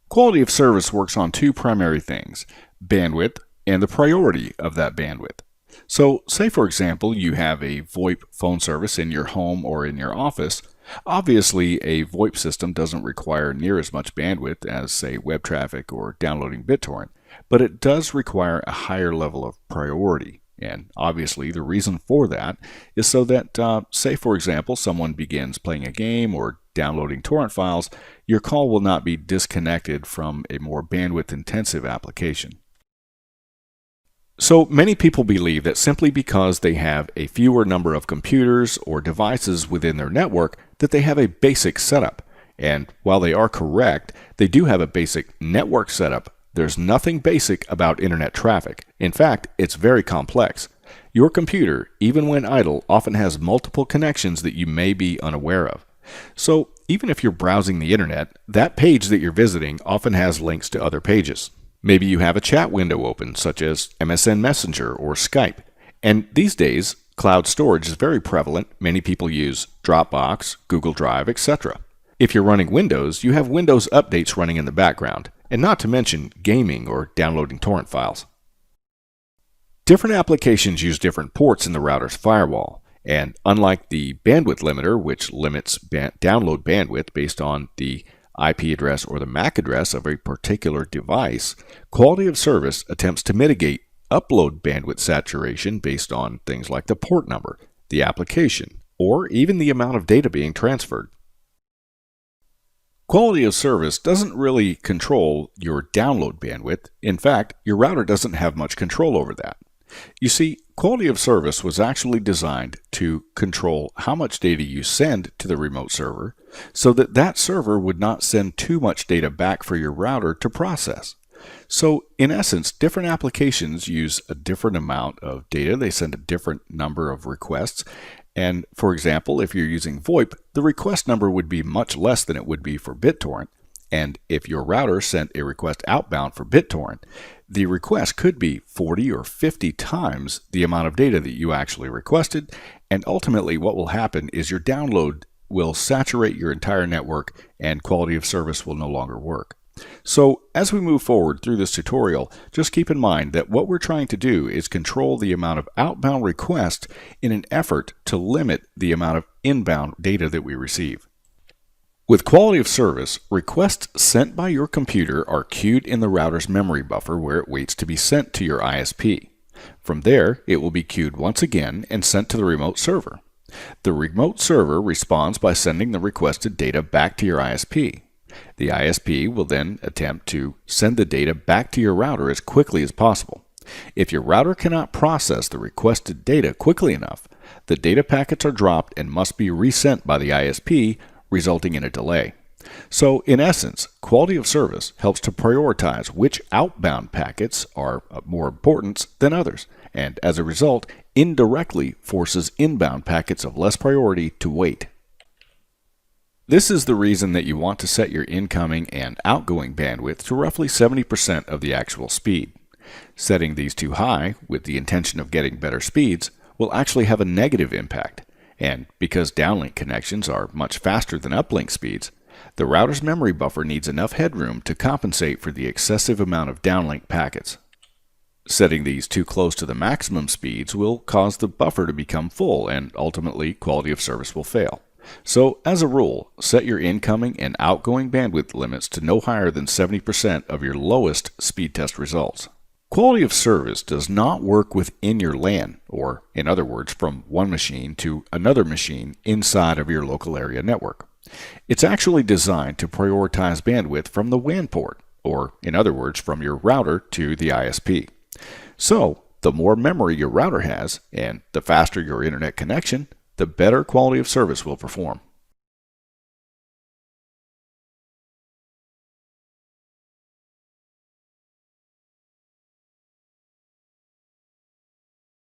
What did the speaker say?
Quality of service works on two primary things: bandwidth and the priority of that bandwidth. So, say for example, you have a VoIP phone service in your home or in your office. Obviously, a VoIP system doesn't require near as much bandwidth as, say, web traffic or downloading BitTorrent, but it does require a higher level of priority. And obviously, the reason for that is so that, say for example, someone begins playing a game or downloading torrent files, your call will not be disconnected from a more bandwidth-intensive application. So many people believe that simply because they have a fewer number of computers or devices within their network, that they have a basic setup. And while they are correct, they do have a basic network setup. There's nothing basic about internet traffic. In fact, it's very complex. Your computer, even when idle, often has multiple connections that you may be unaware of. So even if you're browsing the internet, that page that you're visiting often has links to other pages. Maybe you have a chat window open, such as MSN Messenger or Skype. And these days, cloud storage is very prevalent. Many people use Dropbox, Google Drive, etc. If you're running Windows, you have Windows updates running in the background, and not to mention gaming or downloading torrent files. Different applications use different ports in the router's firewall, and unlike the bandwidth limiter, which limits download bandwidth based on the IP address or the MAC address of a particular device, quality of service attempts to mitigate upload bandwidth saturation based on things like the port number, the application, or even the amount of data being transferred. Quality of service doesn't really control your download bandwidth. In fact, your router doesn't have much control over that. You see, quality of service was actually designed to control how much data you send to the remote server so that that server would not send too much data back for your router to process. So in essence, different applications use a different amount of data. They send a different number of requests. And for example, if you're using VoIP, the request number would be much less than it would be for BitTorrent. And if your router sent a request outbound for BitTorrent, the request could be 40 or 50 times the amount of data that you actually requested. And ultimately, what will happen is your download will saturate your entire network and quality of service will no longer work. So as we move forward through this tutorial, just keep in mind that what we're trying to do is control the amount of outbound requests in an effort to limit the amount of inbound data that we receive. With quality of service, requests sent by your computer are queued in the router's memory buffer where it waits to be sent to your ISP. From there, it will be queued once again and sent to the remote server. The remote server responds by sending the requested data back to your ISP. The ISP will then attempt to send the data back to your router as quickly as possible. If your router cannot process the requested data quickly enough, the data packets are dropped and must be resent by the ISP, resulting in a delay. So in essence, quality of service helps to prioritize which outbound packets are of more importance than others, and as a result, indirectly forces inbound packets of less priority to wait. This is the reason that you want to set your incoming and outgoing bandwidth to roughly 70% of the actual speed. Setting these too high, with the intention of getting better speeds, will actually have a negative impact. And because downlink connections are much faster than uplink speeds, the router's memory buffer needs enough headroom to compensate for the excessive amount of downlink packets. Setting these too close to the maximum speeds will cause the buffer to become full, and ultimately quality of service will fail. So, as a rule, set your incoming and outgoing bandwidth limits to no higher than 70% of your lowest speed test results. Quality of service does not work within your LAN, or in other words, from one machine to another machine inside of your local area network. It's actually designed to prioritize bandwidth from the WAN port, or in other words, from your router to the ISP. So, the more memory your router has, and the faster your internet connection, the better quality of service will perform.